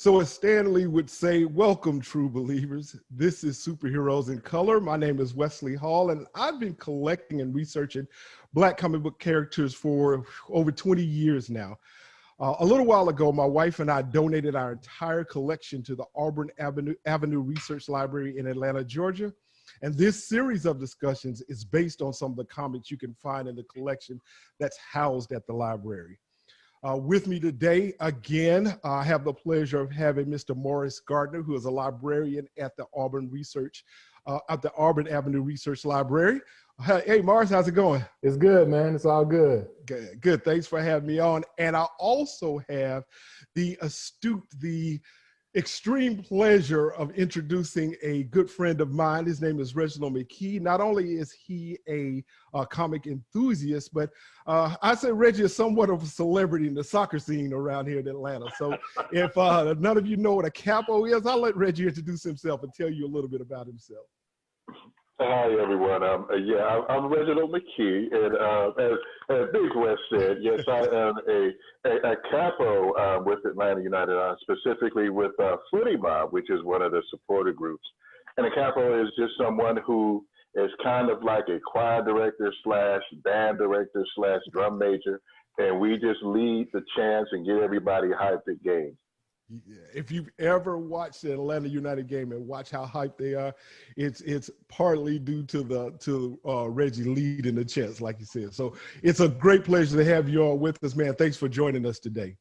So as Stan Lee would say, welcome, true believers. This is Superheroes in Color. My name is Wesley Hall, and I've been collecting and researching Black comic book characters for over 20 years now. A little while ago, my wife and I donated our entire collection to the Auburn Avenue Research Library in Atlanta, Georgia. And this series of discussions is based on some of the comics you can find in the collection that's housed at the library. With me today, again, I have the pleasure of having Mr. Morris Gardner, who is a librarian at the Auburn Avenue Research Library. Hey, Morris, how's it going? It's good, man. It's all good. Good, good. Thanks for having me on. And I also have the astute, the extreme pleasure of introducing a good friend of mine. His name is Reginald McKie. Not only is he a comic enthusiast, but I say Reggie is somewhat of a celebrity in the soccer scene around here in Atlanta. So if none of you know what a capo is, I'll let Reggie introduce himself and tell you a little bit about himself. Hi, everyone. I'm Reginald McKie, and as Big West said, yes, I am a capo with Atlanta United, specifically with Footy Mob, which is one of the supporter groups. And a capo is just someone who is kind of like a choir director slash band director slash drum major, and we just lead the chants and get everybody hyped at games. Yeah. If you've ever watched the Atlanta United game and watch how hyped they are, it's partly due to Reggie leading the chants, like you said. So it's a great pleasure to have you all with us, man. Thanks for joining us today.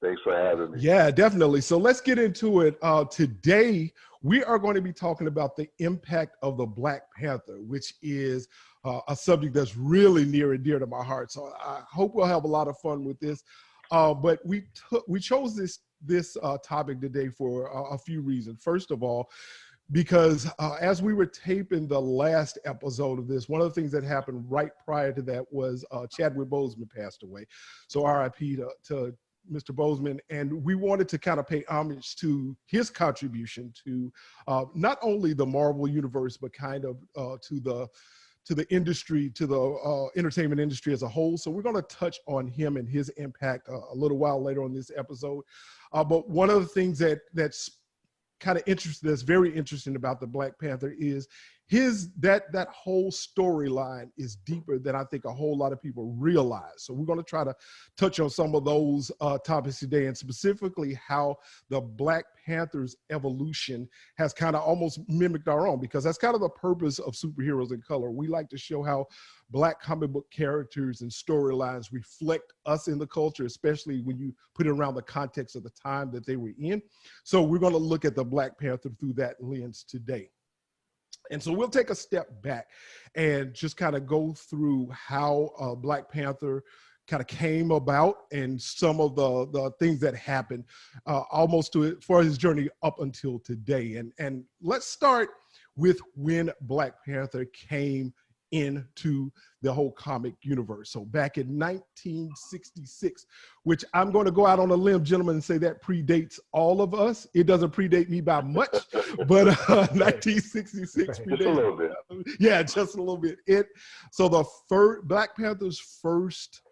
Thanks for having me. Yeah, definitely. So let's get into it. Today, we are going to be talking about the impact of the Black Panther, which is a subject that's really near and dear to my heart. So I hope we'll have a lot of fun with this. But we chose this topic today for a few reasons. First of all, because as we were taping the last episode of this, one of the things that happened right prior to that was Chadwick Boseman passed away. So RIP to Mr. Boseman, and we wanted to kind of pay homage to his contribution to not only the Marvel universe, but kind of to the industry, to the entertainment industry as a whole. So we're going to touch on him and his impact a little while later on this episode. But one of the things that's kind of interesting, that's very interesting about the Black Panther is that whole storyline is deeper than I think a whole lot of people realize. So we're going to try to touch on some of those topics today, and specifically how the Black Panther's evolution has kind of almost mimicked our own, because that's kind of the purpose of Superheroes in Color. We like to show how Black comic book characters and storylines reflect us in the culture, especially when you put it around the context of the time that they were in. So we're going to look at the Black Panther through that lens today. And so we'll take a step back and just kind of go through how Black Panther kind of came about and some of the things that happened almost for his journey up until today. And let's start with when Black Panther came into the whole comic universe. So back in 1966, which I'm going to go out on a limb, gentlemen, and say that predates all of us. It doesn't predate me by much, but 1966 predates. Just a little bit. Yeah, just a little bit. So the Black Panther's first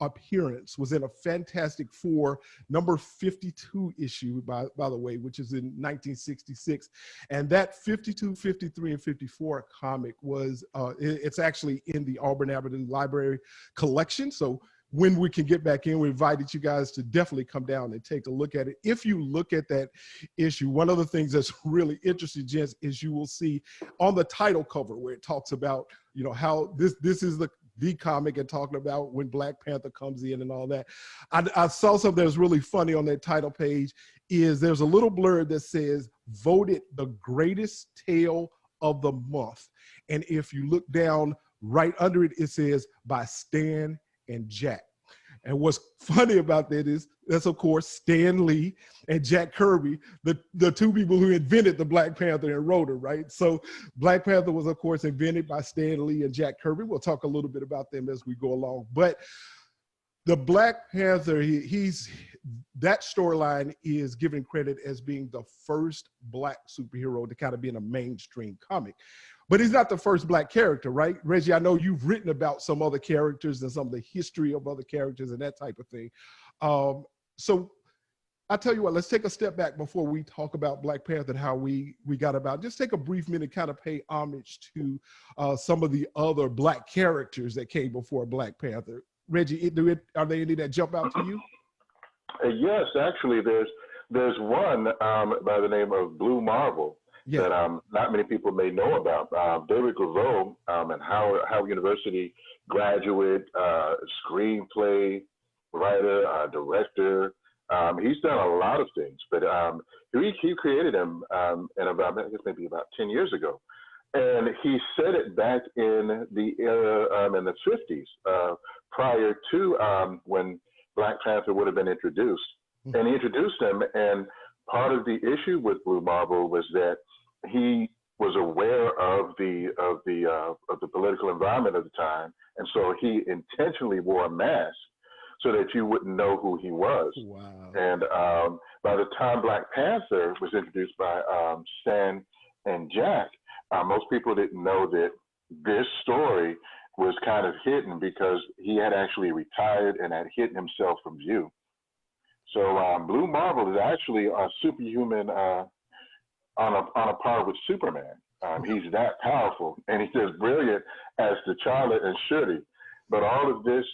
appearance was in a Fantastic Four number 52 issue, by the way, which is in 1966. And that 52, 53, and 54 comic was, it's actually in the Auburn Avenue Library collection. So when we can get back in, we invited you guys to definitely come down and take a look at it. If you look at that issue, one of the things that's really interesting, gents, is you will see on the title cover where it talks about, you know, how this is the comic and talking about when Black Panther comes in and all that. I saw something that was really funny on that title page. There's a little blurb that says, voted the greatest tale of the month. And if you look down right under it, it says by Stan and Jack. And what's funny about that is that's, of course, Stan Lee and Jack Kirby, the two people who invented the Black Panther and wrote it, right? So Black Panther was, of course, invented by Stan Lee and Jack Kirby. We'll talk a little bit about them as we go along. But the Black Panther, that storyline is given credit as being the first Black superhero to kind of be in a mainstream comic. But he's not the first Black character, right? Reggie, I know you've written about some other characters and some of the history of other characters and that type of thing. So I tell you what, let's take a step back before we talk about Black Panther and how we got about. Just take a brief minute, kind of pay homage to some of the other Black characters that came before Black Panther. Reggie, are there any that jump out to you? Yes, actually, there's one by the name of Blue Marvel that not many people may know about. David Laveau, and Howard University graduate, screenplay writer, director. He's done a lot of things, but he created him in about, I guess maybe about 10 years ago. And he said it back in the era, in the 50s, prior to when Black Panther would have been introduced. And he introduced him, and part of the issue with Blue Marvel was that he was aware of the political environment of the time, and so he intentionally wore a mask so that you wouldn't know who he was. Wow. And by the time Black Panther was introduced by Stan and Jack, most people didn't know that this story was kind of hidden because he had actually retired and had hidden himself from view. So Blue Marvel is actually a superhuman on a par with Superman. He's that powerful, and he's as brilliant as T'Challa and Shuri. But all of this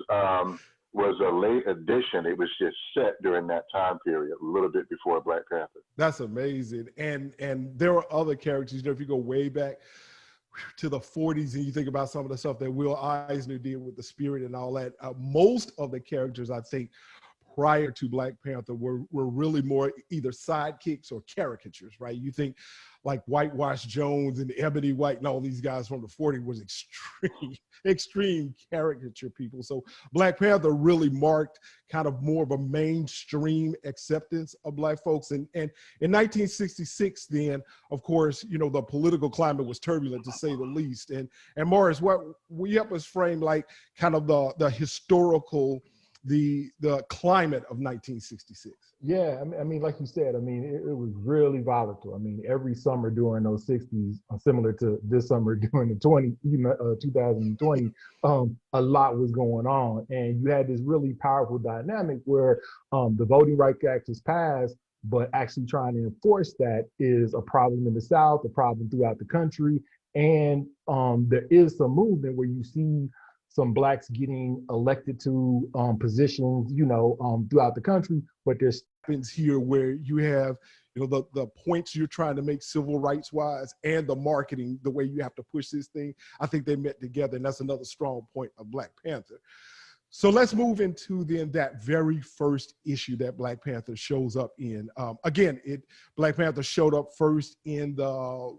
was a late addition. It was just set during that time period, a little bit before Black Panther. That's amazing. And there are other characters, if you go way back to the 40s and you think about some of the stuff that Will Eisner did with the Spirit and all that, most of the characters, I think, prior to Black Panther were really more either sidekicks or caricatures, right? You think like Whitewash Jones and Ebony White and all these guys from the 40s was extreme caricature people. So Black Panther really marked kind of more of a mainstream acceptance of Black folks. And in 1966, then, of course, the political climate was turbulent to say the least. And Morris, what will you help us frame like kind of the historical, the climate of 1966? Yeah, I mean, like you said, I mean, it was really volatile. I mean, every summer during those 60s, similar to this summer during the 2020, a lot was going on. And you had this really powerful dynamic where the Voting Rights Act was passed, but actually trying to enforce that is a problem in the South, a problem throughout the country. And there is some movement where you see some Blacks getting elected to positions, throughout the country, but there's happens here where you have, the points you're trying to make civil rights wise and the marketing, the way you have to push this thing. I think they met together, and that's another strong point of Black Panther. So let's move into then that very first issue that Black Panther shows up in. Black Panther showed up first in the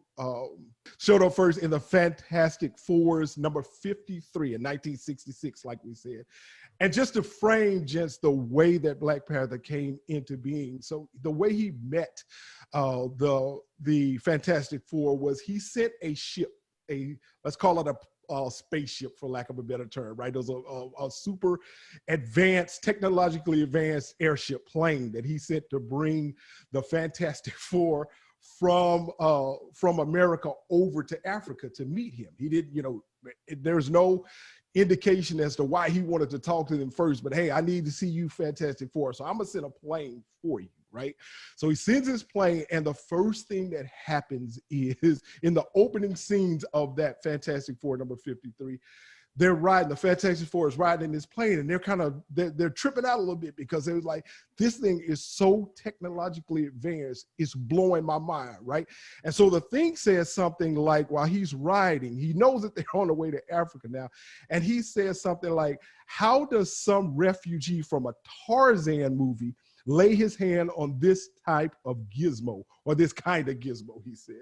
Fantastic Fours number 53 in 1966, like we said. And just to frame just the way that Black Panther came into being, so the way he met the Fantastic Four was he sent a ship, let's call it a spaceship, for lack of a better term, right? It was a super advanced, technologically advanced airship plane that he sent to bring the Fantastic Four from America over to Africa to meet him. He didn't, there's no indication as to why he wanted to talk to them first, but hey, I need to see you, Fantastic Four, so I'm gonna send a plane for you, right? So he sends his plane, and the first thing that happens is in the opening scenes of that Fantastic Four number 53, the Fantastic Four is riding in this plane, and they're tripping out a little bit because it was like, this thing is so technologically advanced, it's blowing my mind, right? And so the thing says something like, while he's riding, he knows that they're on the way to Africa now, and he says something like, how does some refugee from a Tarzan movie lay his hand on this type of gizmo, or this kind of gizmo, he said,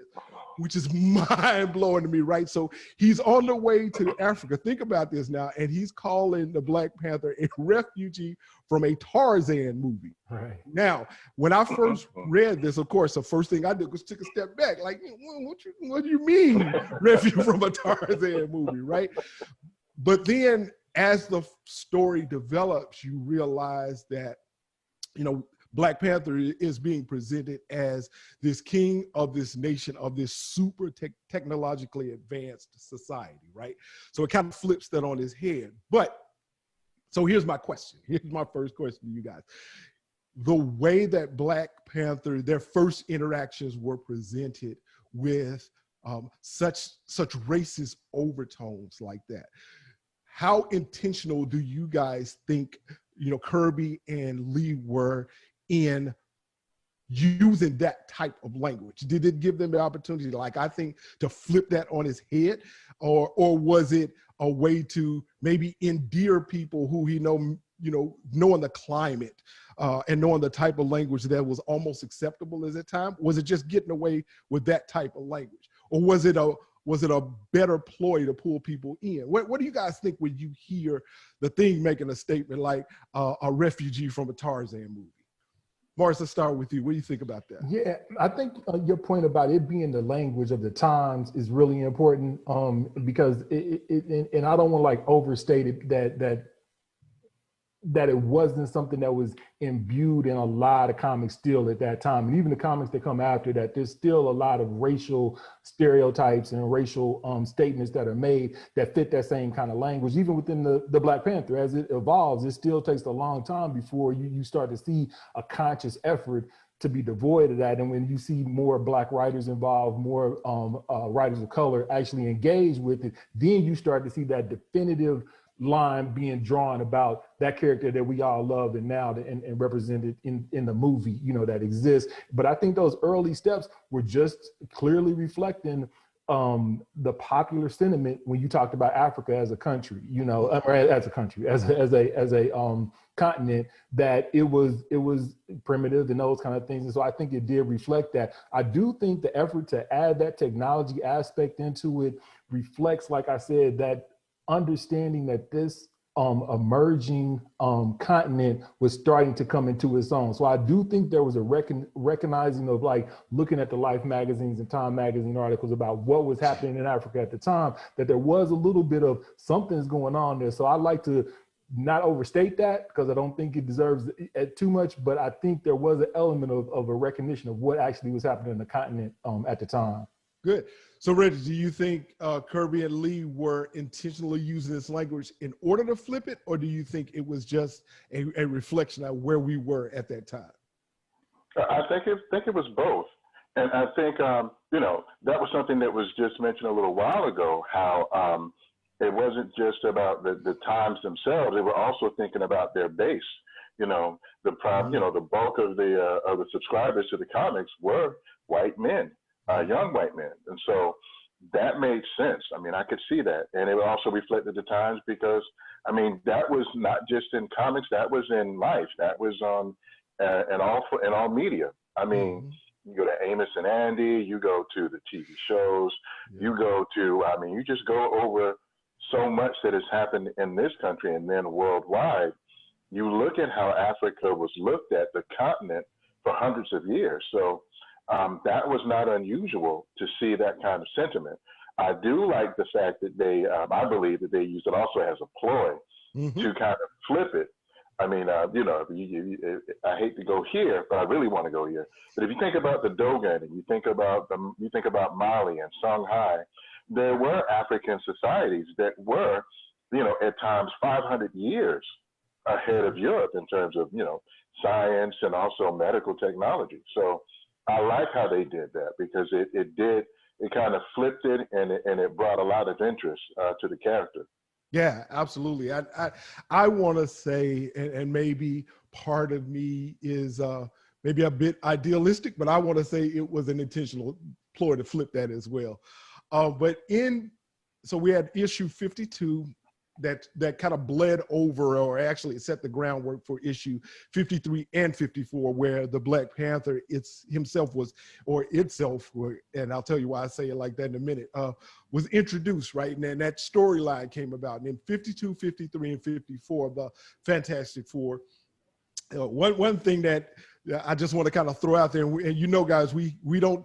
which is mind-blowing to me, right? So he's on the way to Africa. Think about this now, and he's calling the Black Panther a refugee from a Tarzan movie. right. Now, when I first read this, of course, the first thing I did was take a step back, like, what do you mean, refugee from a Tarzan movie, right? But then as the story develops, you realize that Black Panther is being presented as this king of this nation, of this super technologically advanced society, right? So it kind of flips that on his head. But, so here's my question. Here's my first question to you guys. the way that Black Panther, their first interactions were presented with such racist overtones like that. How intentional do you guys think, Kirby and Lee were in using that type of language? Did it give them the opportunity, like I think, to flip that on his head, or was it a way to maybe endear people who knowing the climate and knowing the type of language that was almost acceptable at that time? Was it just getting away with that type of language, or was it a better ploy to pull people in? What do you guys think when you hear the thing making a statement like a refugee from a Tarzan movie? Morris, let's start with you. What do you think about that? Yeah, I think your point about it being the language of the times is really important, because and I don't want to like overstate it that it wasn't something that was imbued in a lot of comics still at that time. And even the comics that come after that, there's still a lot of racial stereotypes and racial statements that are made that fit that same kind of language. Even within the Black Panther, as it evolves, it still takes a long time before you start to see a conscious effort to be devoid of that. And when you see more Black writers involved, more writers of color actually engage with it, then you start to see that definitive line being drawn about that character that we all love and now and represented in the movie, that exists. But I think those early steps were just clearly reflecting the popular sentiment when you talked about Africa as a country, or as a country, as a continent, that it was primitive and those kind of things. And so I think it did reflect that. I do think the effort to add that technology aspect into it reflects, like I said, that understanding that this emerging continent was starting to come into its own. So I do think there was a recognizing of, like, looking at the Life magazines and Time magazine articles about what was happening in Africa at the time, that there was a little bit of something's going on there. So I like to not overstate that, because I don't think it deserves it too much, but I think there was an element of a recognition of what actually was happening in the continent at the time. Good. So, Reggie, do you think Kirby and Lee were intentionally using this language in order to flip it, or do you think it was just a reflection of where we were at that time? I think it was both, and I think that was something that was just mentioned a little while ago. How it wasn't just about the times themselves; they were also thinking about their base. The bulk of the subscribers to the comics were white men. Young white men. And so that made sense. I mean, I could see that. And it also reflected the times, because, I mean, that was not just in comics, that was in life. That was in all media. I mean, you go to Amos and Andy, you go to the TV shows, you go to, I mean, you just go over so much that has happened in this country and then worldwide. You look at how Africa was looked at, the continent, for hundreds of years. So that was not unusual to see that kind of sentiment. I do like the fact that I believe that they used it also as a ploy to kind of flip it. I mean, I hate to go here, but I really want to go here. But if you think about the Dogon, and you think about Mali and Songhai, there were African societies that were, at times 500 years ahead of Europe in terms of, science and also medical technology. So I like how they did that, because it kind of flipped it, and it brought a lot of interest to the character. Yeah, absolutely. I want to say, and maybe part of me is maybe a bit idealistic, but I want to say it was an intentional ploy to flip that as well. So we had issue 52 that kind of bled over, or actually set the groundwork for issue 53 and 54, where the Black Panther itself, and I'll tell you why I say it like that in a minute, was introduced, right? And then that storyline came about. And in 52, 53, and 54, the Fantastic Four, one thing that I just want to kind of throw out there, and guys, we don't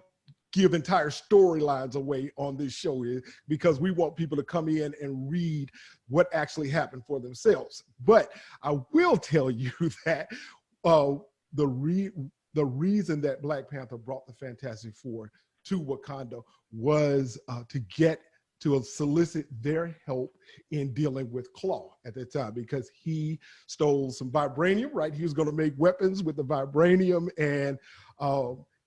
give entire storylines away on this show, because we want people to come in and read what actually happened for themselves. But I will tell you that the reason that Black Panther brought the Fantastic Four to Wakanda was to get to solicit their help in dealing with Klaw at that time, because he stole some vibranium, right? He was going to make weapons with the vibranium, and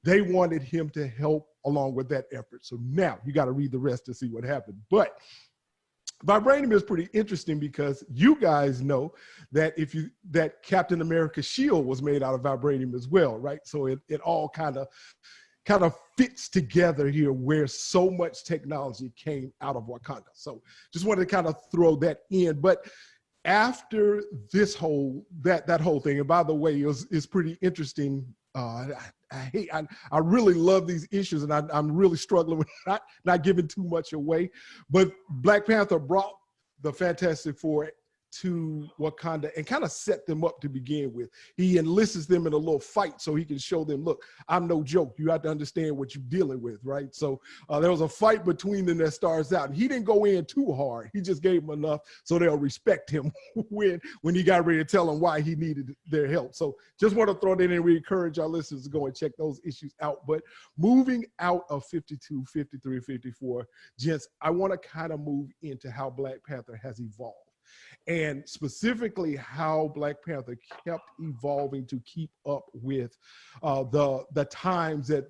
they wanted him to help along with that effort. So now you got to read the rest to see what happened. But vibranium is pretty interesting because you guys know that that Captain America's shield was made out of vibranium as well, right? So it all kind of fits together here, where so much technology came out of Wakanda. So just wanted to kind of throw that in. But after this that whole thing, and by the way, it's pretty interesting. I really love these issues, and I'm really struggling with not giving too much away. But Black Panther brought the Fantastic Four to Wakanda and kind of set them up to begin with. He enlists them in a little fight so he can show them, look, I'm no joke. You have to understand what you're dealing with, right? So there was a fight between them that starts out, and he didn't go in too hard. He just gave them enough so they'll respect him when he got ready to tell them why he needed their help. So just want to throw that in. We encourage our listeners to go and check those issues out. But moving out of 52, 53, 54, gents, I want to kind of move into how Black Panther has evolved, and specifically how Black Panther kept evolving to keep up with the times that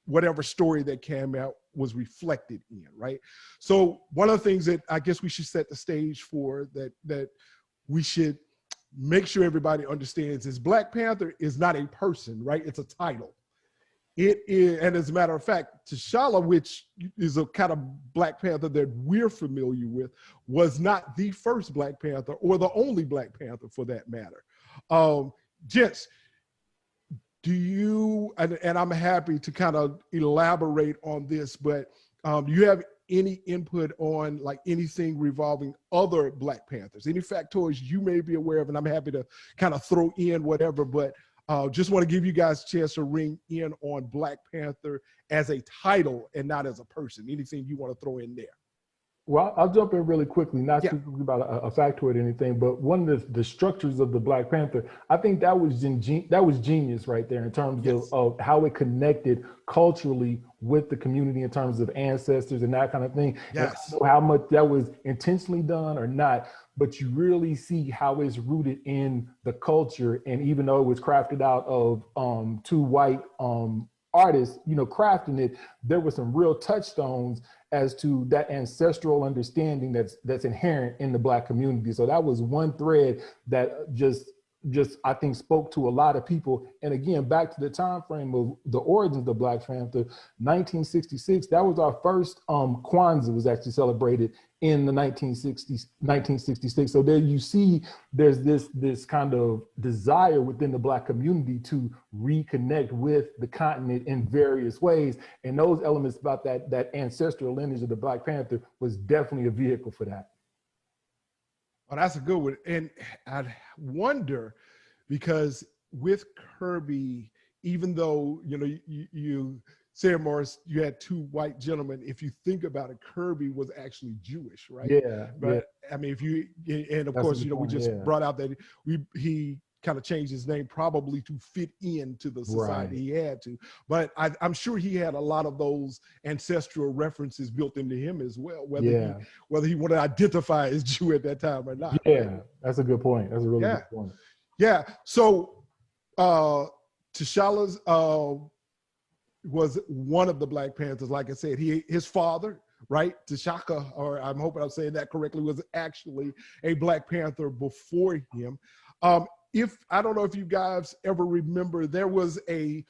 whatever story that came out was reflected in, right? So one of the things that I guess we should set the stage for, that we should make sure everybody understands, is Black Panther is not a person, right? It's a title. It is, and as a matter of fact, T'Challa, which is a kind of Black Panther that we're familiar with, was not the first Black Panther or the only Black Panther for that matter. Gents, do you, and I'm happy to kind of elaborate on this, but do you have any input on like anything revolving other Black Panthers, any factoids you may be aware of? And I'm happy to kind of throw in whatever, but just want to give you guys a chance to ring in on Black Panther as a title and not as a person. Anything you want to throw in there? Well, I'll jump in really quickly, not speaking about a factoid or anything, but one of the structures of the Black Panther, I think that was genius right there in terms of how it connected culturally with the community in terms of ancestors and that kind of thing. Yes. I don't know how much that was intentionally done or not, but you really see how it's rooted in the culture. And even though it was crafted out of two white artists, crafting it, there were some real touchstones as to that ancestral understanding that's inherent in the Black community. So that was one thread that just I think spoke to a lot of people. And again, back to the time frame of the origins of the Black Panther, 1966, that was our first Kwanzaa was actually celebrated in the 1966. So there you see there's this kind of desire within the Black community to reconnect with the continent in various ways. And those elements about that ancestral lineage of the Black Panther was definitely a vehicle for that. Oh, that's a good one. And I wonder, because with Kirby, even though, you Sarah Morris, you had two white gentlemen. If you think about it, Kirby was actually Jewish, right? Yeah. But I mean, and of course, we just brought out that he kind of changed his name probably to fit into the society he had to. But I'm sure he had a lot of those ancestral references built into him as well, whether he wanted to identify as Jew at that time or not. Yeah, that's a good point. That's a really good point. Yeah. So T'Challa's was one of the Black Panthers. Like I said, his father, right, T'Chaka, or I'm hoping I'm saying that correctly, was actually a Black Panther before him. I don't know if you guys ever remember, there was a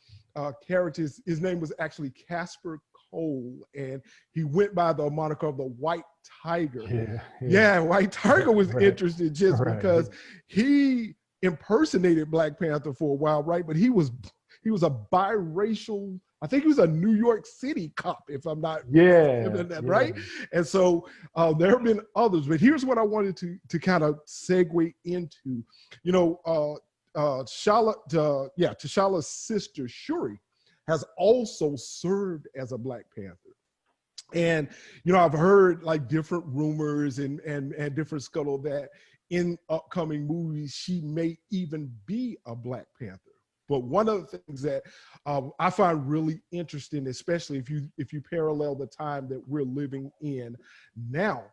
character, his name was actually Casper Cole, and he went by the moniker of the White Tiger. Yeah, White Tiger was interesting just because he impersonated Black Panther for a while, right? But he was a biracial, I think he was a New York City cop, if I'm not right? And so there have been others, but here's what I wanted to kind of segue into. T'Challa's sister, Shuri, has also served as a Black Panther. And, I've heard like different rumors and different scuttle that in upcoming movies, she may even be a Black Panther. But one of the things that I find really interesting, especially if you parallel the time that we're living in now,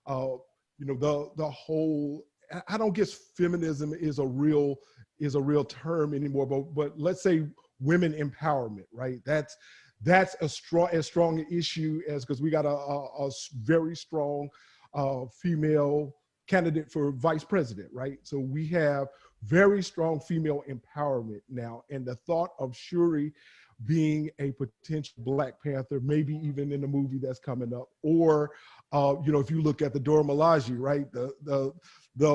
the whole, I don't guess feminism is a real term anymore, but let's say women empowerment, right? That's as strong an issue as, because we got a very strong female candidate for vice president, right? So we have very strong female empowerment now. And the thought of Shuri being a potential Black Panther, maybe even in the movie that's coming up, or if you look at the Dora Milaje, right? The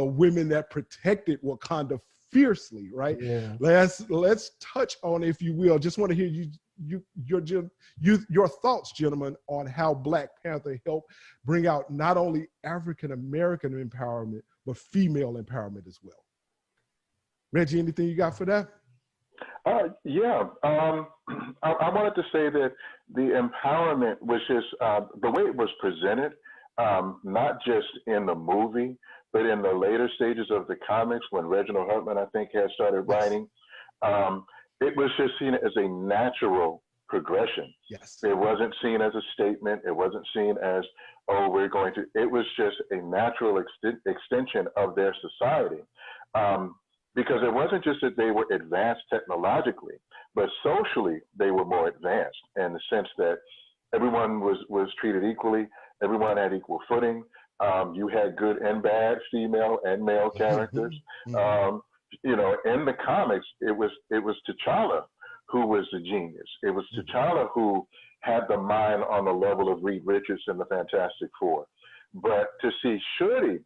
women that protected Wakanda fiercely, right? Yeah. Let's touch on, if you will. Just want to hear your thoughts, gentlemen, on how Black Panther helped bring out not only African American empowerment, but female empowerment as well. Reggie, anything you got for that? Yeah. I wanted to say that the empowerment was just the way it was presented, not just in the movie, but in the later stages of the comics when Reginald Hartman, I think, had started writing. It was just seen as a natural progression. Yes. It wasn't seen as a statement. It wasn't seen as, oh, we're going to, it was just a natural extension of their society. Because it wasn't just that they were advanced technologically, but socially they were more advanced in the sense that everyone was treated equally. Everyone had equal footing. You had good and bad female and male characters. In the comics, it was T'Challa who was the genius. It was T'Challa who had the mind on the level of Reed Richards and the Fantastic Four. But to see Shuri,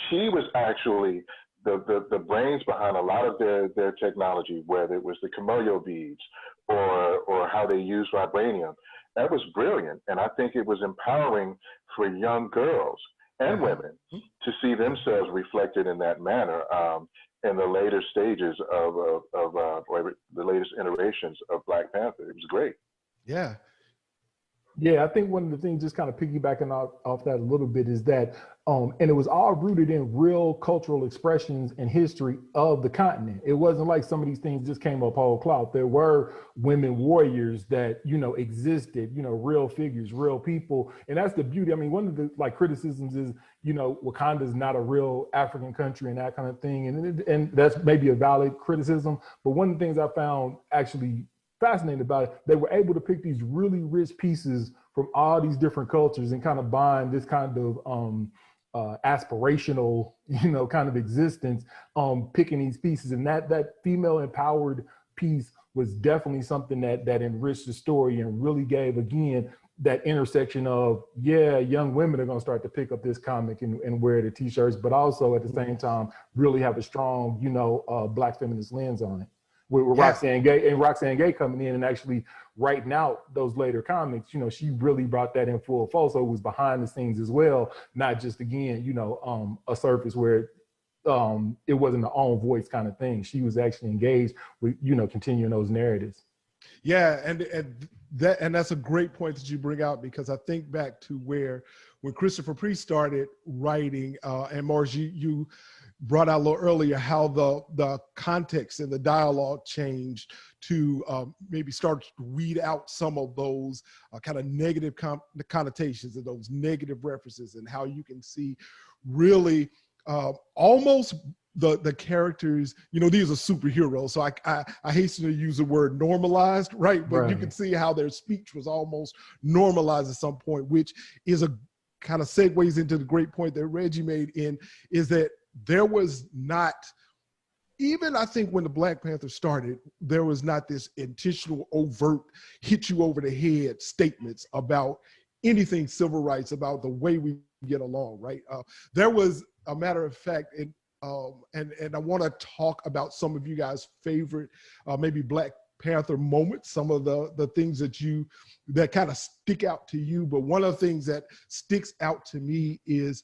she was actually the brains behind a lot of their technology, whether it was the Kimoyo Beads or how they use vibranium. That was brilliant. And I think it was empowering for young girls and women to see themselves reflected in that manner in the later stages or the latest iterations of Black Panther. It was great. Yeah. Yeah, I think one of the things, just kind of piggybacking off that a little bit, is that, and it was all rooted in real cultural expressions and history of the continent. It wasn't like some of these things just came up whole cloth. There were women warriors that, existed, real figures, real people. And that's the beauty. I mean, one of the criticisms is, Wakanda is not a real African country and that kind of thing. And that's maybe a valid criticism. But one of the things I found actually fascinating about it, they were able to pick these really rich pieces from all these different cultures and kind of bind this kind of aspirational, kind of existence, picking these pieces. And that female empowered piece was definitely something that enriched the story and really gave, again, that intersection of, young women are going to start to pick up this comic and wear the t-shirts, but also at the same time, really have a strong, Black feminist lens on it. With Roxane Gay coming in and actually writing out those later comics, she really brought that in full force. So it was behind the scenes as well, not just, again, a surface where it wasn't an own voice kind of thing. She was actually engaged with, continuing those narratives. Yeah, and that's a great point that you bring out, because I think back to when Christopher Priest started writing, and Margie, you brought out a little earlier how the context and the dialogue changed to maybe start to weed out some of those kind of negative connotations and those negative references, and how you can see really almost the characters, these are superheroes. So I hasten to use the word normalized, right? But you can see how their speech was almost normalized at some point, which is a kind of segues into the great point that Reggie made is that there was not, even I think when the Black Panther started, there was not this intentional, overt, hit you over the head statements about anything civil rights, about the way we get along, right? There was, a matter of fact, and I want to talk about some of you guys' favorite, maybe Black Panther moments, some of the things that kind of stick out to you. But one of the things that sticks out to me is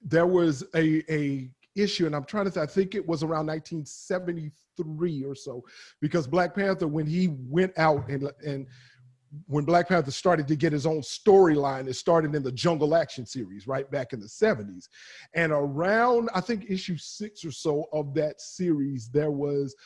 there was a issue, and I'm trying to think, I think it was around 1973 or so, because Black Panther, when he went out and when Black Panther started to get his own storyline, it started in the Jungle Action series, right back in the 70s. And around, I think, issue 6 or so of that series, there was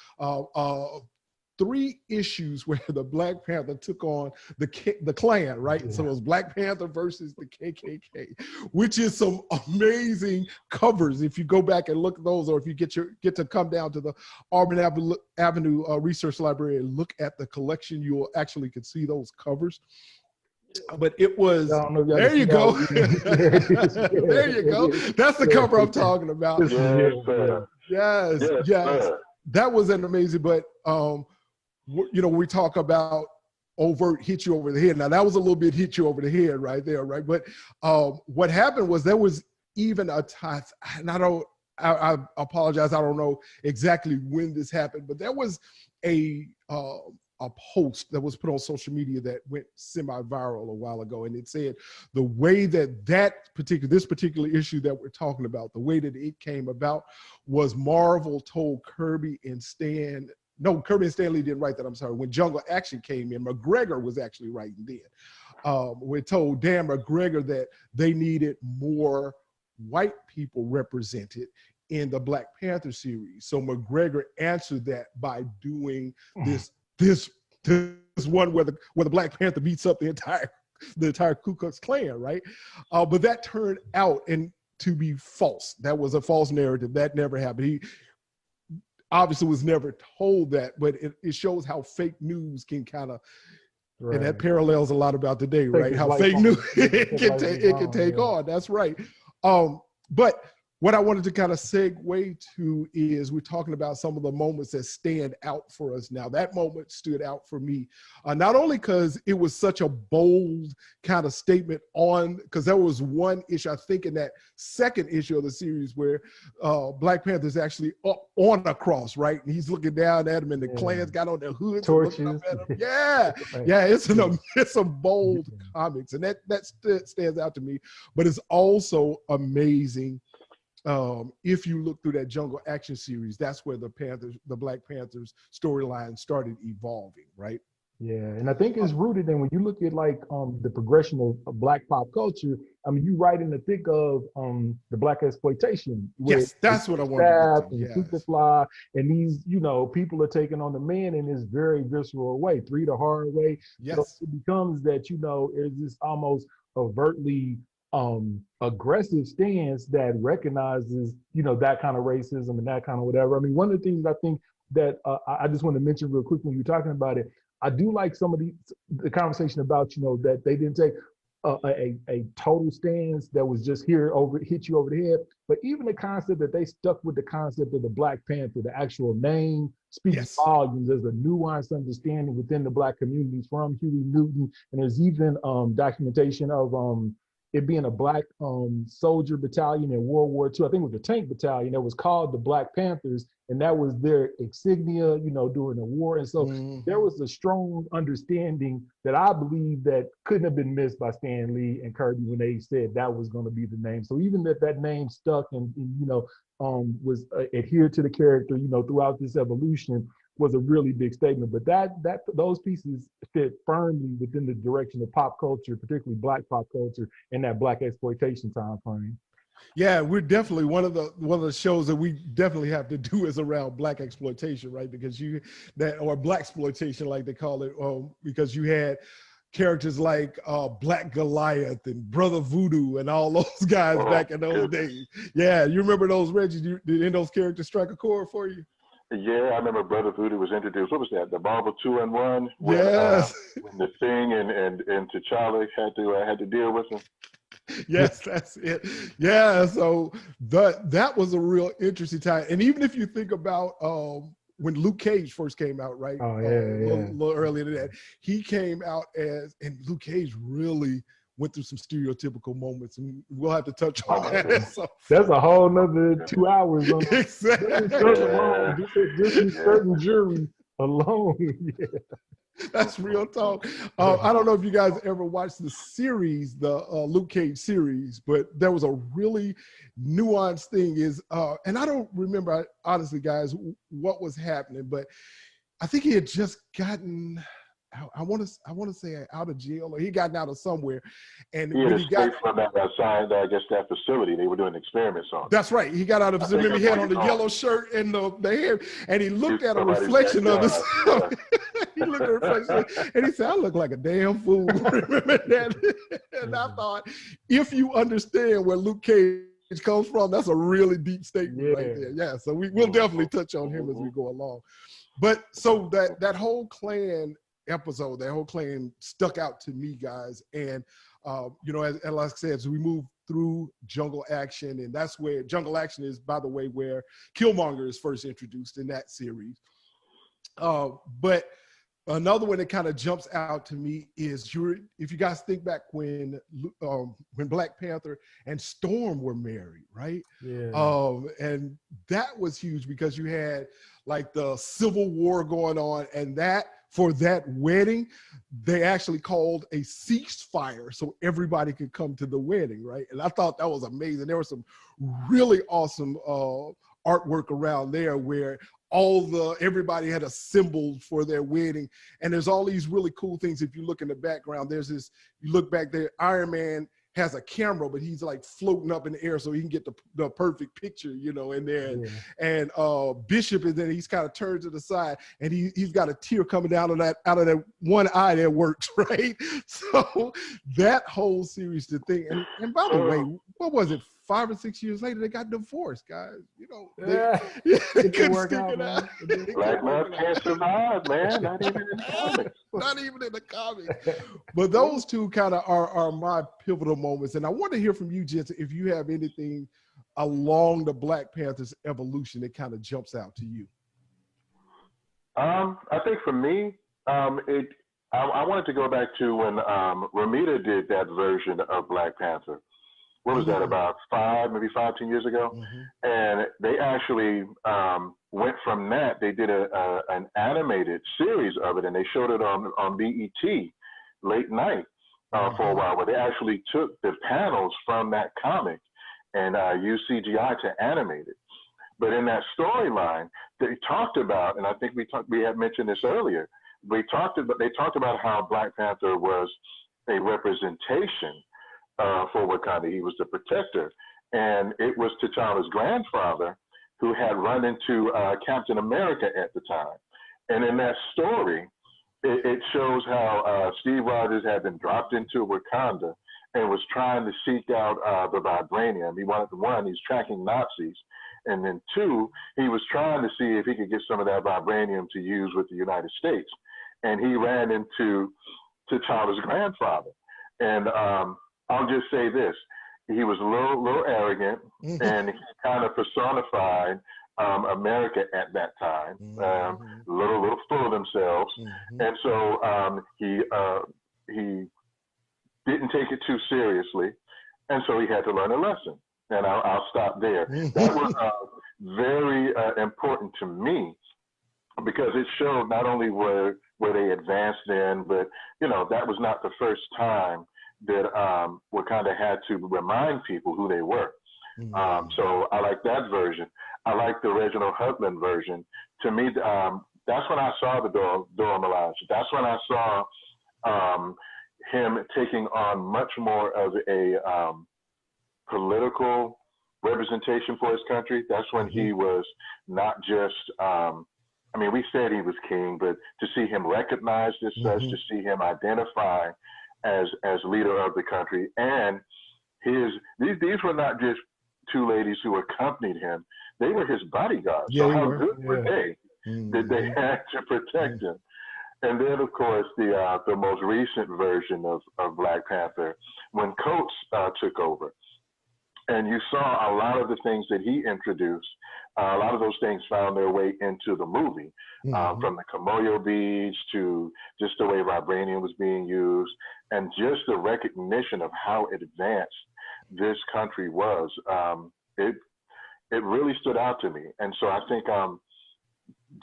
3 issues where the Black Panther took on the Klan, right? Yeah. So it was Black Panther versus the KKK, which is some amazing covers. If you go back and look at those, or if you get to come down to the Auburn Avenue Research Library and look at the collection, you will actually can see those covers. But it was, there you go. There you go. That's the cover I'm talking about. Yes. That was an amazing, but you know, we talk about overt hit you over the head. Now that was a little bit hit you over the head right there, right? But what happened was there was even a time, and I apologize, I don't know exactly when this happened, but there was a post that was put on social media that went semi-viral a while ago, and it said the way that this particular issue that we're talking about, the way that it came about was Marvel told Kirby and Stan Lee didn't write that, I'm sorry. When Jungle Action came in, McGregor was actually writing then. We told Dan McGregor that they needed more white people represented in the Black Panther series. So McGregor answered that by doing this one where the Black Panther beats up the entire Klu Klux Klan, right? But that turned out to be false. That was a false narrative. That never happened. He obviously was never told that, but it shows how fake news can kind of, and that parallels a lot about today, right? How fake news it can take on. That's right. But what I wanted to kind of segue to is we're talking about some of the moments that stand out for us now. That moment stood out for me, not only because it was such a bold kind of statement because there was one issue, I think in that second issue of the series where Black Panther is actually up on a cross, right? And he's looking down at him and the Klans got on their hoods. Torches. And looking up at him. Yeah, it's some bold comics, and that stands out to me. But it's also amazing. If you look through that Jungle Action series, that's where the Black Panthers storyline started evolving, right? Yeah, and I think it's rooted in when you look at like the progression of Black pop culture. I mean, you right in the thick of the Black exploitation. Yes, that's what I wanted to do. Superfly, and these, you know, people are taking on the man in this very visceral way, 3 the hard way. Yes, so it becomes that, you know, it's this almost overtly aggressive stance that recognizes, you know, that kind of racism and that kind of whatever. I mean, one of the things I think that I just want to mention real quick when you're talking about it, I do like some of the conversation about, you know, that they didn't take a total stance that was just hit you over the head, but even the concept that they stuck with the concept of the Black Panther, the actual name speaks volumes. There's a nuanced understanding within the Black communities from Huey Newton, and there's even documentation of it being a Black soldier battalion in World War II. I think it was the tank battalion that was called the Black Panthers, and that was their insignia, you know, during the war. And so there was a strong understanding that I believe that couldn't have been missed by Stan Lee and Kirby when they said that was going to be the name. So even that name stuck and you know, was adhered to the character, you know, throughout this evolution, was a really big statement. But those pieces fit firmly within the direction of pop culture, particularly Black pop culture, in that Black exploitation time frame. Yeah, we're definitely one of the shows that we definitely have to do is around Black exploitation, right? Because or Black exploitation, like they call it, because you had characters like Black Goliath and Brother Voodoo and all those guys back in those days. Yeah, you remember those, Reggie? Did any of those characters strike a chord for you? Yeah, I remember Brother Voodoo was introduced. What was that? The Marvel 2-in-1? Yes. When the Thing and T'Challa had to deal with him. Yes, that's it. Yeah, so that was a real interesting time. And even if you think about when Luke Cage first came out, right? Oh, yeah, a little earlier than that, he came out and Luke Cage really went through some stereotypical moments, and we'll have to touch on that. So, that's a whole nother 2 hours on exactly. Just certain jury alone. Yeah. That's real talk. I don't know if you guys ever watched the series, the Luke Cage series, but there was a really nuanced thing and I don't remember, honestly, guys, what was happening, but I think he had just gotten I want to say out of jail, or he gotten out of somewhere, and He had when he got escaped from that assigned, I guess, that facility. They were doing experiments on. That's right. He got out of him. He had on the yellow shirt and the hair, and he looked at a reflection of himself. He looked at a reflection, and he said, "I look like a damn fool." Remember that? And I thought, if you understand where Luke Cage comes from, that's a really deep statement right there. Yeah. So we'll definitely touch on him as we go along. But so that whole Klan episode, that whole Klan stuck out to me, guys. And you know, as like I said, as we move through Jungle Action, and that's where Jungle Action is, by the way, where Killmonger is first introduced in that series. But another one that kind of jumps out to me is if you guys think back when Black Panther and Storm were married, right? Yeah. And that was huge because you had like the Civil War going on, and that for that wedding, they actually called a ceasefire so everybody could come to the wedding, right? And I thought that was amazing. There was some really awesome artwork around there where everybody had assembled for their wedding. And there's all these really cool things. If you look in the background, you look back there, Iron Man has a camera, but he's like floating up in the air so he can get the perfect picture, you know, in there. Yeah. And Bishop is then he's kind of turned to the side, and he's got a tear coming out of that one eye that works, right? So that whole series, the thing, and by the way, what was it? 5 or 6 years later, they got divorced, guys. You know, they couldn't stick it out. Black love can't survive, man. Not even in the comics. Not even in the comics. But those two kind of are my pivotal moments. And I want to hear from you, Jensen, if you have anything along the Black Panther's evolution that kind of jumps out to you. I think for me, I wanted to go back to when Ramita did that version of Black Panther. What was that, about 10 years ago? Mm-hmm. And they actually went from that. They did an animated series of it, and they showed it on BET late night for a while, where they actually took the panels from that comic and used CGI to animate it. But in that storyline, they talked about, and I think we had mentioned this earlier, they talked about how Black Panther was a representation for Wakanda. He was the protector. And it was T'Challa's grandfather who had run into Captain America at the time. And in that story, it shows how Steve Rogers had been dropped into Wakanda and was trying to seek out the vibranium. He wanted to, one, he's tracking Nazis. And then two, he was trying to see if he could get some of that vibranium to use with the United States. And he ran into T'Challa's grandfather. And I'll just say this. He was a little arrogant, and he kind of personified America at that time, a little full of themselves. And so he didn't take it too seriously, and so he had to learn a lesson. And I'll stop there. That was very important to me, because it showed not only where they advanced in, but, you know, that was not the first time that Wakanda had to remind people who they were. So I like that version. I like the Reginald Hudlin version. To me, that's when I saw the Dora Milaje. That's when I saw him taking on much more of a political representation for his country. That's when he was not just, I mean, we said he was king, but to see him recognized as such, to see him identify as leader of the country, and these were not just two ladies who accompanied him; they were his bodyguards. Yeah, so how good were they that they had to protect him? And then, of course, the most recent version of Black Panther, when Coates took over, and you saw a lot of the things that he introduced. A lot of those things found their way into the movie, from the Kimoyo Beads to just the way vibranium was being used, and just the recognition of how advanced this country was. It really stood out to me, and so I think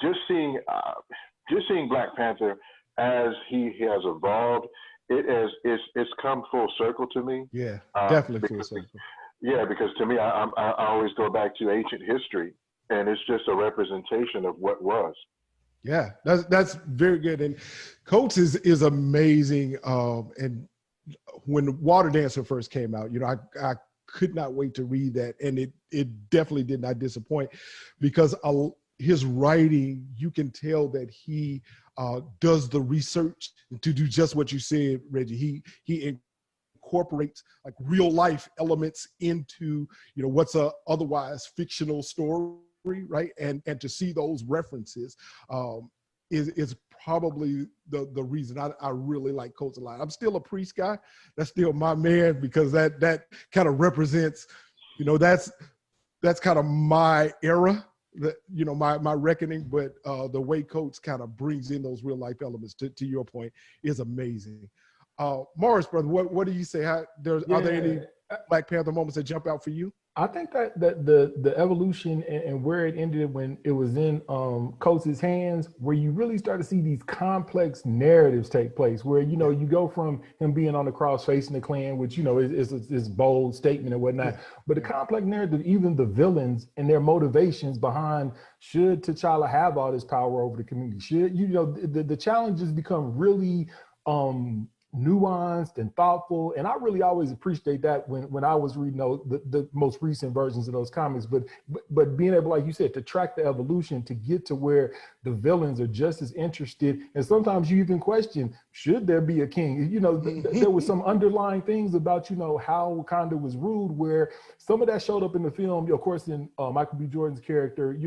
just seeing Black Panther as he has evolved, it's come full circle to me. Yeah, definitely full circle. Yeah, because to me, I always go back to ancient history, and it's just a representation of what was. Yeah, that's very good. And Coates is amazing. And when Water Dancer first came out, I could not wait to read that, and it definitely did not disappoint, because his writing, you can tell that he does the research to do just what you said, Reggie. He incorporates like real life elements into what's a otherwise fictional story, right? And to see those references is probably the reason I really like Coates a lot. I'm still a Priest guy. That's still my man, because that kind of represents, that's kind of my era, my reckoning. But the way Coates kind of brings in those real life elements, to your point, is amazing. Morris, brother, what do you say? Are there any Black Panther moments that jump out for you? I think that the evolution and where it ended when it was in Coates' hands, where you really start to see these complex narratives take place, where you go from him being on the cross facing the Klan, which is bold statement and whatnot, but the complex narrative, even the villains and their motivations behind, should T'Challa have all this power over the community? Should the challenges become really nuanced and thoughtful, and I really always appreciate that when I was reading the most recent versions of those comics. But being able, like you said, to track the evolution to get to where the villains are just as interested, and sometimes you even question, should there be a king? There was some underlying things about how Wakanda was ruled, where some of that showed up in the film. Of course, in Michael B. Jordan's character,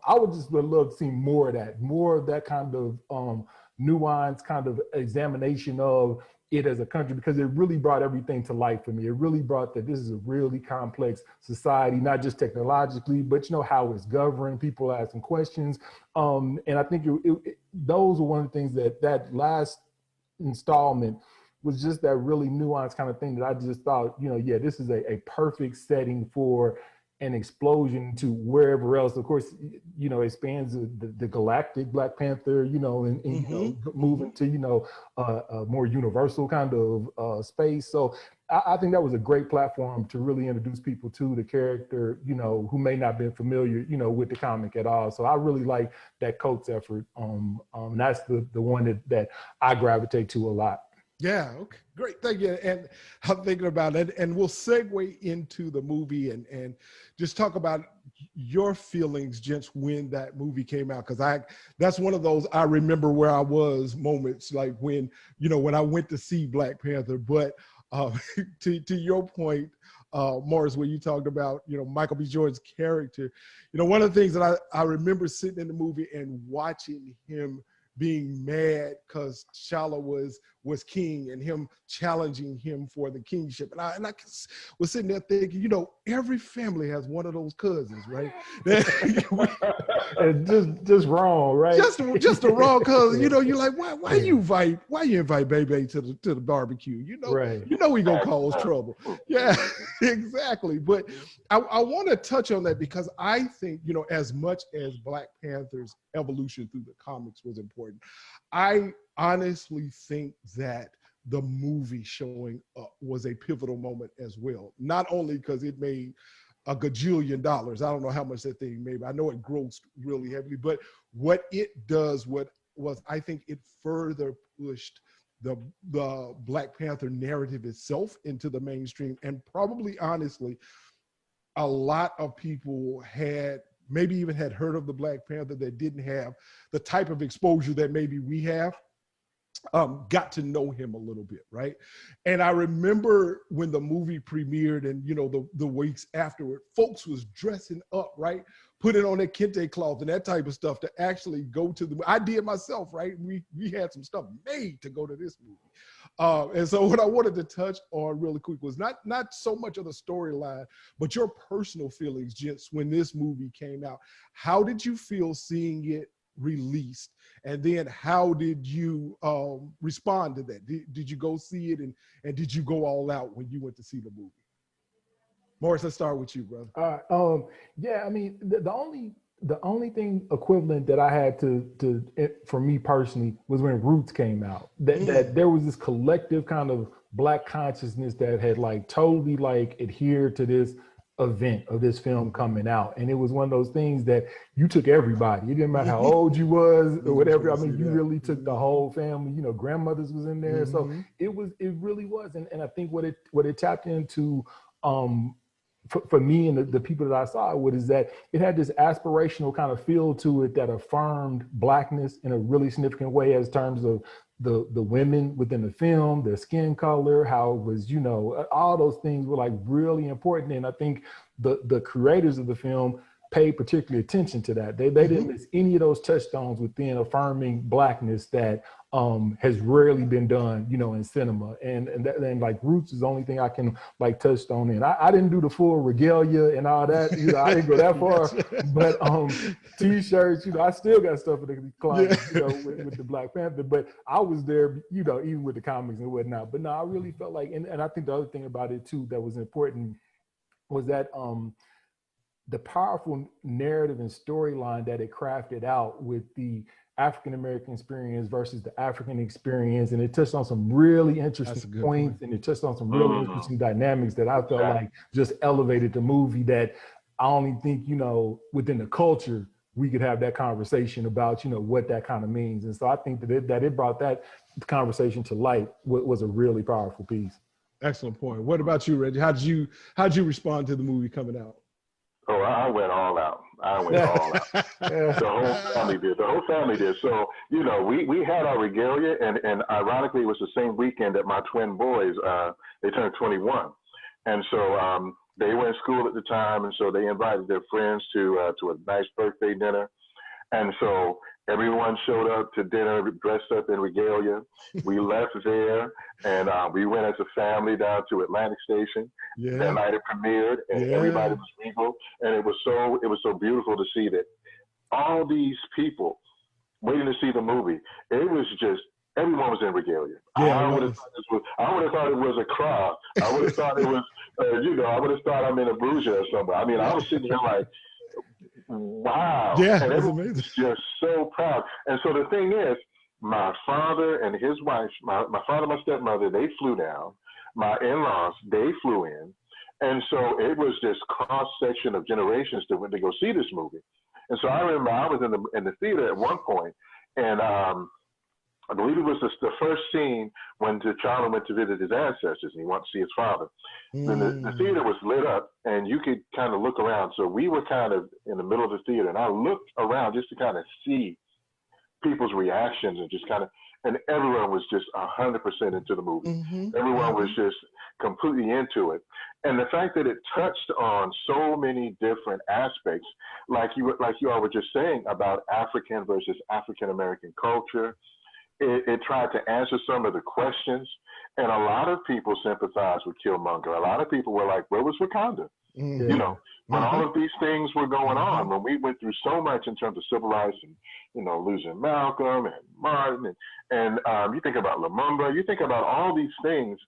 I would just love to see more of that kind of nuance, kind of examination of it as a country, because it really brought everything to light for me. It really brought that this is a really complex society, not just technologically, but how it's governed. People asking questions, and I think those were one of the things that last installment was just that really nuanced kind of thing that I just thought, this is a perfect setting for an explosion to wherever else. Of course, it spans the galactic Black Panther, and moving to, a more universal kind of space. So I think that was a great platform to really introduce people to the character, who may not be familiar, with the comic at all. So I really like that Coates effort. That's the one that I gravitate to a lot. Yeah, okay, great, thank you. And I'm thinking about it, and we'll segue into the movie and just talk about your feelings, gents, when that movie came out, because that's one of those I remember where I was moments, like when I went to see Black Panther. But to your point, Morris, when you talked about Michael B. Jordan's character, one of the things that I remember sitting in the movie and watching him being mad because T'Challa was king, and him challenging him for the kingship. And I was sitting there thinking, every family has one of those cousins, right? just wrong, right? Just a wrong cousin. You're like, why you invite Bebe to the barbecue? Right. We gonna cause trouble. Yeah, exactly. But I want to touch on that, because I think, as much as Black Panther's evolution through the comics was important, I honestly think that the movie showing up was a pivotal moment as well. Not only because it made a gajillion dollars. I don't know how much that thing made, but I know it grossed really heavily. But what it does, I think it further pushed the Black Panther narrative itself into the mainstream. And probably, honestly, a lot of people maybe even had heard of the Black Panther that didn't have the type of exposure that maybe we have, got to know him a little bit, right? And I remember when the movie premiered, and the weeks afterward, folks was dressing up, right? Putting on their kente cloth and that type of stuff to actually go to I did myself, right? We had some stuff made to go to this movie. And so what I wanted to touch on really quick was not so much of the storyline, but your personal feelings, gents, when this movie came out. How did you feel seeing it released? And then how did you respond to that? Did you go see it, and did you go all out when you went to see the movie? Morris, let's start with you, brother. Yeah, I mean, the only thing equivalent that I had to for me personally was when Roots came out. That there was this collective kind of Black consciousness that had totally adhered to this event of this film coming out. And it was one of those things that you took everybody. It didn't matter how old you was or whatever. I mean, you really took the whole family, you know, grandmothers was in there. So it really was. And I think what it tapped into, for me and the people that I saw it with, is that it had this aspirational kind of feel to it that affirmed Blackness in a really significant way, as terms of the women within the film, their skin color, how it was, you know, all those things were like really important. And I think the creators of the film paid particular attention to that. They didn't miss any of those touchstones within affirming Blackness that has rarely been done, you know, in cinema. And like Roots is the only thing I can like touch on. And I didn't do the full regalia and all that, you know, I didn't go that far. But t-shirts, you know, I still got stuff in the closet, you know, with the Black Panther. But I was there, you know, even with the comics and whatnot. But no, I really felt like, and I think the other thing about it too that was important was that the powerful narrative and storyline that it crafted out with the African-American experience versus the African experience. And it touched on some really interesting points, and it touched on some really interesting dynamics that I felt like just elevated the movie, that I only think, you know, within the culture, we could have that conversation about, you know, what that kind of means. And so I think that it brought that conversation to light was a really powerful piece. Excellent point. What about you, Reggie? How'd you respond to the movie coming out? Oh, I went all out. I went all out. The whole family did. The whole family did. So, you know, we had our regalia, and ironically, it was the same weekend that my twin boys, they turned 21. And so they were in school at the time, and so they invited their friends to a nice birthday dinner. And so everyone showed up to dinner dressed up in regalia. We left there, and we went as a family down to Atlantic Station. That night it premiered, and everybody was regal, and it was so beautiful to see that all these people waiting to see the movie. It was just, everyone was in regalia. I would have thought it was a crowd. I would have thought it was, you know, I would have thought I'm in Abuja or somewhere. I mean, I was sitting here like, wow. Yeah, and that's everyone amazing. was just so proud. And so the thing is, my father and his wife, my father and my stepmother, they flew down. My in-laws, they flew in. And so it was this cross-section of generations to go see this movie. And so I remember I was in the theater at one point, and I believe it was the first scene when T'Challa went to visit his ancestors and he wanted to see his father. Then the theater was lit up and you could kind of look around. So we were kind of in the middle of the theater, and I looked around just to kind of see people's reactions, and just kind of, and everyone was just 100% into the movie. Everyone was just completely into it. And the fact that it touched on so many different aspects, like you all were just saying about African versus African-American culture, it tried to answer some of the questions. And a lot of people sympathized with Killmonger. A lot of people were like, where was Wakanda? You know, when all of these things were going on, when we went through so much in terms of civil rights and, you know, losing Malcolm and Martin, and you think about Lumumba, you think about all these things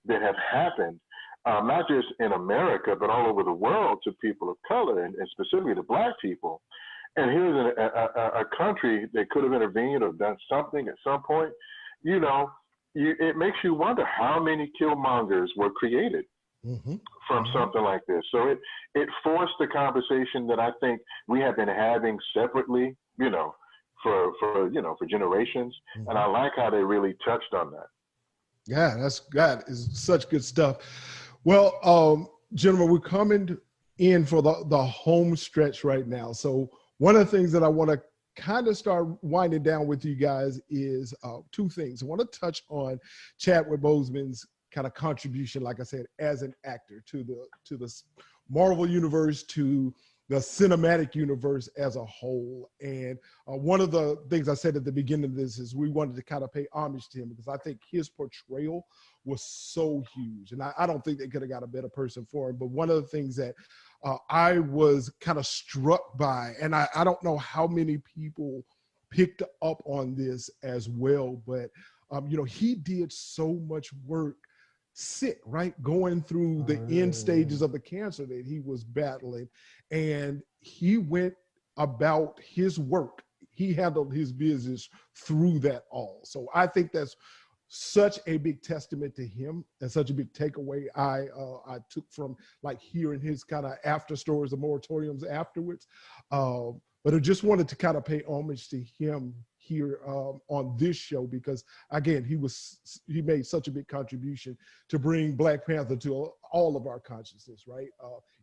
that have happened, not just in America, but all over the world to people of color, and specifically to Black people. And here's a country that could have intervened or done something at some point. You know, it makes you wonder how many Killmongers were created from something like this. So it forced the conversation that I think we have been having separately, you know, for generations. And I like how they really touched on that. Yeah, that is such good stuff. Well, gentlemen, we're coming in for the home stretch right now. So one of the things that I want to kind of start winding down with you guys is two things. I want to touch on Chadwick Boseman's kind of contribution, like I said, as an actor to the Marvel universe, to the cinematic universe as a whole. And one of the things I said at the beginning of this is we wanted to kind of pay homage to him, because I think his portrayal was so huge. And I don't think they could have got a better person for him. But one of the things that I was kind of struck by, and I don't know how many people picked up on this as well, but you know, he did so much work sick, right? Going through the end stages of the cancer that he was battling. And he went about his work. He handled his business through that all. So I think that's such a big testament to him and such a big takeaway I took from like hearing his kind of after stories, the moratoriums afterwards. But I just wanted to kind of pay homage to him here on this show, because again, he made such a big contribution to bring Black Panther to all of our consciousness, right?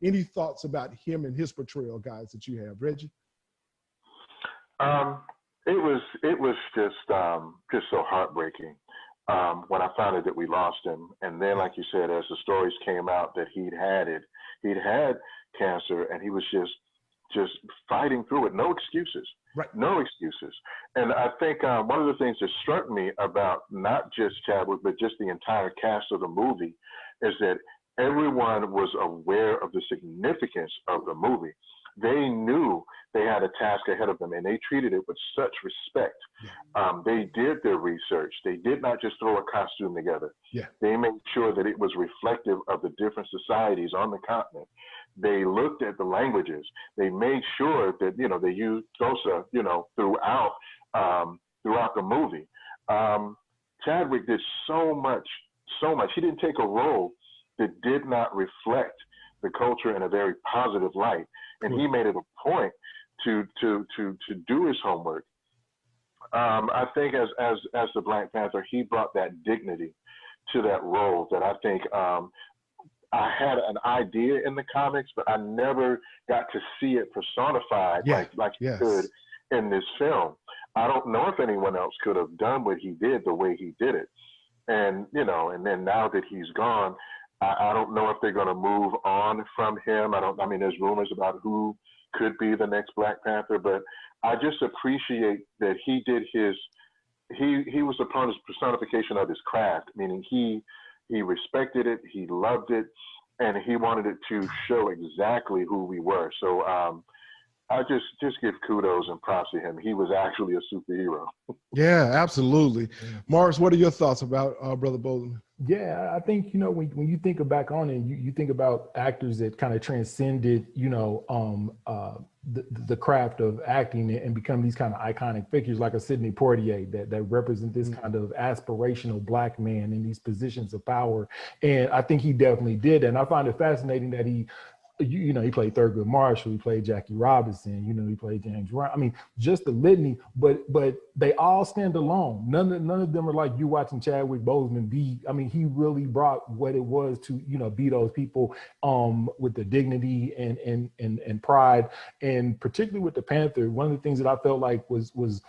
Any thoughts about him and his portrayal, guys, that you have, Reggie? It was just so heartbreaking when I found out that we lost him, and then, like you said, as the stories came out that he'd had cancer, and he was just fighting through it, no excuses, right? No excuses. And I think one of the things that struck me about not just Chadwick, but just the entire cast of the movie, is that everyone was aware of the significance of the movie. They knew they had a task ahead of them, and they treated it with such respect. Yeah. They did their research. They did not just throw a costume together. Yeah. They made sure that it was reflective of the different societies on the continent. They looked at the languages. They made sure that, they used Xhosa, throughout the movie. Chadwick did so much. He didn't take a role that did not reflect the culture in a very positive light. And he made it a point to do his homework. I think as the Black Panther, he brought that dignity to that role that I think I had an idea in the comics, but I never got to see it personified like he could in this film. I don't know if anyone else could have done what he did the way he did it. And, and then now that he's gone, I don't know if they're going to move on from him. There's rumors about who could be the next Black Panther, but I just appreciate that he did he was the personification of his craft, meaning he respected it, he loved it, and he wanted it to show exactly who we were. So I just give kudos and props to him. He was actually a superhero. Yeah, absolutely. Yeah. Morris, what are your thoughts about Brother Bozeman? Yeah, I think, when you think back on it, you think about actors that kind of transcended, the craft of acting and become these kind of iconic figures like a Sidney Poitier that represent this kind of aspirational Black man in these positions of power. And I think he definitely did. And I find it fascinating that he played Thurgood Marshall, he played Jackie Robinson, he played James Ryan. just the litany, but they all stand alone. None of them are like you watching Chadwick Boseman be. He really brought what it was to, be those people with the dignity and pride. And particularly with the Panther, one of the things that I felt like was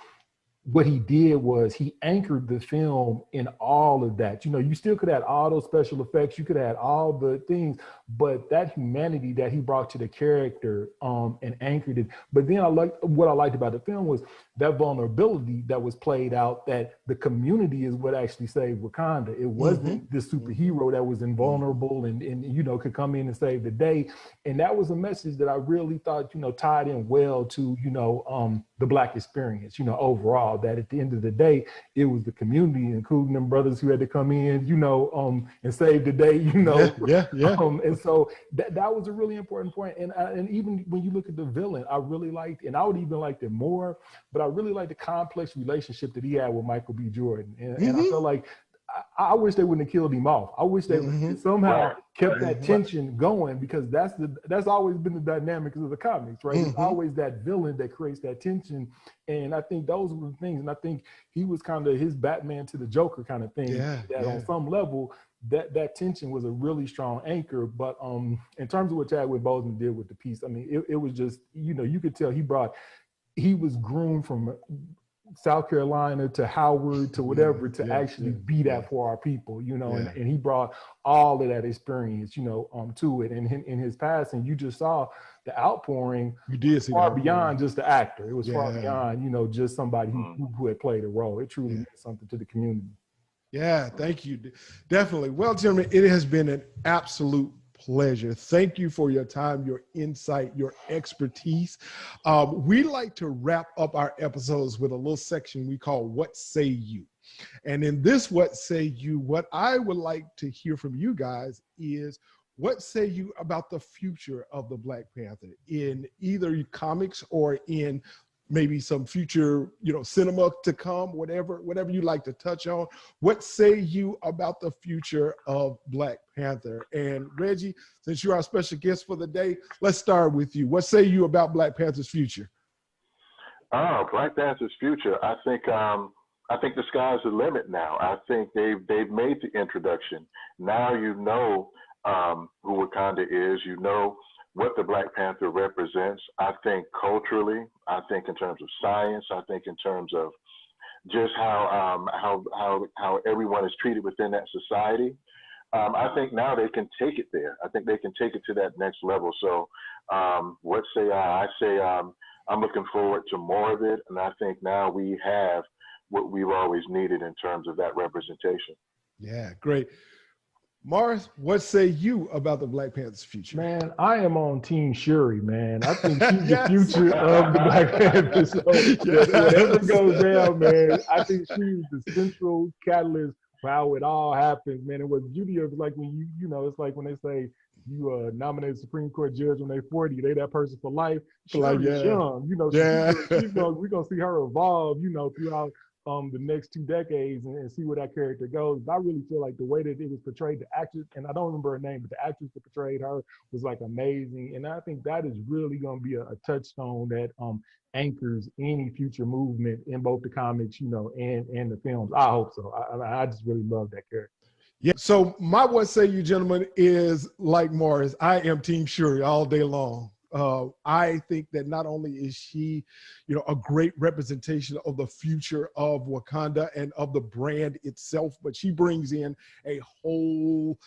what he did was he anchored the film in all of that. You still could have all those special effects, you could have all the things, but that humanity that he brought to the character and anchored it. But then what I liked about the film was that vulnerability that was played out, that the community is what actually saved Wakanda. It wasn't this superhero that was invulnerable and could come in and save the day. And that was a message that I really thought, tied in well to, the Black experience, overall, that at the end of the day, it was the community, including them brothers who had to come in, and save the day, and so that was a really important point. And even when you look at the villain, I really liked, and I would even liked it more, but I really liked the complex relationship that he had with Michael B. Jordan. And I felt like, I wish they wouldn't have killed him off. I wish they somehow kept that tension going, because that's always been the dynamic of the comics, right? It's always that villain that creates that tension. And I think those were the things. And I think he was kind of his Batman to the Joker kind of thing. On some level, that tension was a really strong anchor. But in terms of what Chadwick Boseman did with the piece, it was just, you could tell he was groomed from South Carolina to Howard to whatever to actually be that for our people, and he brought all of that experience, to it. And in his passing, you just saw the outpouring. You did see far beyond just the actor. It was far beyond, just somebody who had played a role. It truly meant something to the community. Yeah, thank you. Definitely. Well, gentlemen, it has been an absolute pleasure. Thank you for your time, your insight, your expertise. We like to wrap up our episodes with a little section we call What Say You? And in this What Say You, what I would like to hear from you guys is, what say you about the future of the Black Panther in either comics or in maybe some future, cinema to come, whatever you like to touch on. What say you about the future of Black Panther? And Reggie, since you're our special guest for the day, let's start with you. What say you about Black Panther's future? Oh, Black Panther's future. I think the sky's the limit now. I think they've made the introduction. Now you know who Wakanda is. You know what the Black Panther represents. I think culturally, I think in terms of science, I think in terms of just how everyone is treated within that society. I think now they can take it there. I think they can take it to that next level. So what say I? I say I'm looking forward to more of it, and I think now we have what we've always needed in terms of that representation. Yeah, great. Morris, what say you about the Black Panther's future? Man, I am on Team Shuri, man. I think she's the future of the Black Panther. So whatever goes down, man, I think she's the central catalyst for how it all happens, man. And what's beauty of it, like when it's like when they say you nominate a Supreme Court judge when they're 40, they that person for life. She's young, we're gonna see her evolve, throughout the next 2 decades and see where that character goes. But I really feel like the way that it was portrayed, the actress, and I don't remember her name, but the actress that portrayed her was like amazing. And I think that is really going to be a touchstone that anchors any future movement in both the comics, and the films. I hope so. I just really love that character. Yeah. So my what say you, gentlemen, is like Morris. I am Team Shuri all day long. I think that not only is she, a great representation of the future of Wakanda and of the brand itself, but she brings in a whole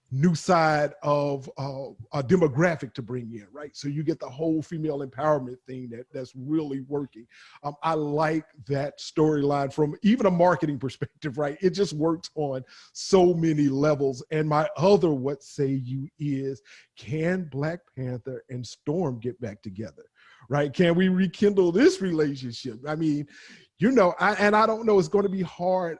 new side of a demographic to bring in, right? So you get the whole female empowerment thing that's really working. I like that storyline from even a marketing perspective, right? It just works on so many levels. And my other what say you is, can Black Panther and Storm get back together, right? Can we rekindle this relationship? I mean, I don't know, it's going to be hard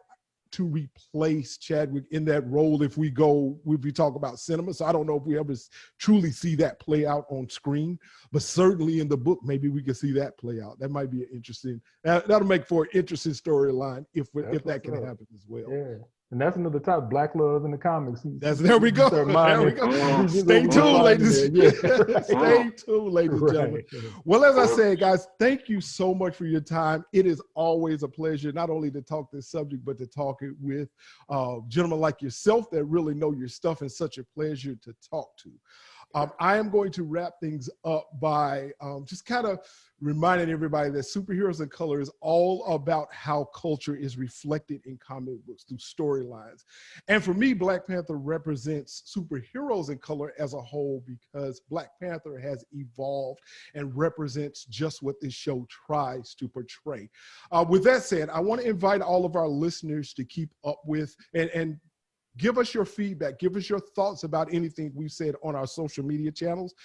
to replace Chadwick in that role if we talk about cinema. So I don't know if we ever truly see that play out on screen, but certainly in the book, maybe we can see that play out. That might be an interesting, that'll make for an interesting storyline if that can happen as well. Yeah. And that's another topic, Black love in the comics. There we go. There we go. Stay tuned, ladies. Stay tuned, ladies and gentlemen. Well, as I said, guys, thank you so much for your time. It is always a pleasure, not only to talk this subject, but to talk it with gentlemen like yourself that really know your stuff, and such a pleasure to talk to. I am going to wrap things up by just kind of reminding everybody that Superheroes in Color is all about how culture is reflected in comic books through storylines. And for me, Black Panther represents Superheroes in Color as a whole, because Black Panther has evolved and represents just what this show tries to portray. With that said, I want to invite all of our listeners to keep up with and give us your feedback. Give us your thoughts about anything we've said on our social media channels.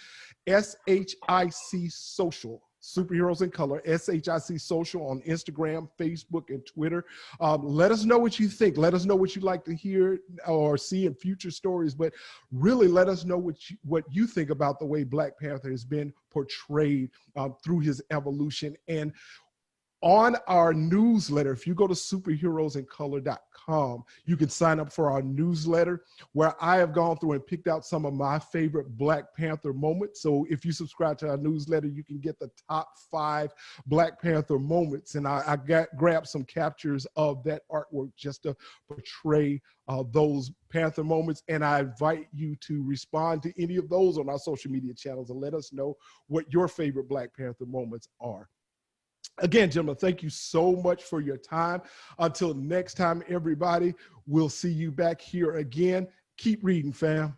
SHIC Social, Superheroes in Color, SHIC Social on Instagram, Facebook, and Twitter. Let us know what you think. Let us know what you'd like to hear or see in future stories, but really let us know what you think about the way Black Panther has been portrayed through his evolution. And on our newsletter, if you go to superheroesincolor.com, you can sign up for our newsletter, where I have gone through and picked out some of my favorite Black Panther moments. So if you subscribe to our newsletter, you can get the top 5 Black Panther moments. And I grabbed some captures of that artwork just to portray those Panther moments. And I invite you to respond to any of those on our social media channels and let us know what your favorite Black Panther moments are. Again, gentlemen, thank you so much for your time. Until next time, everybody, we'll see you back here again. Keep reading, fam.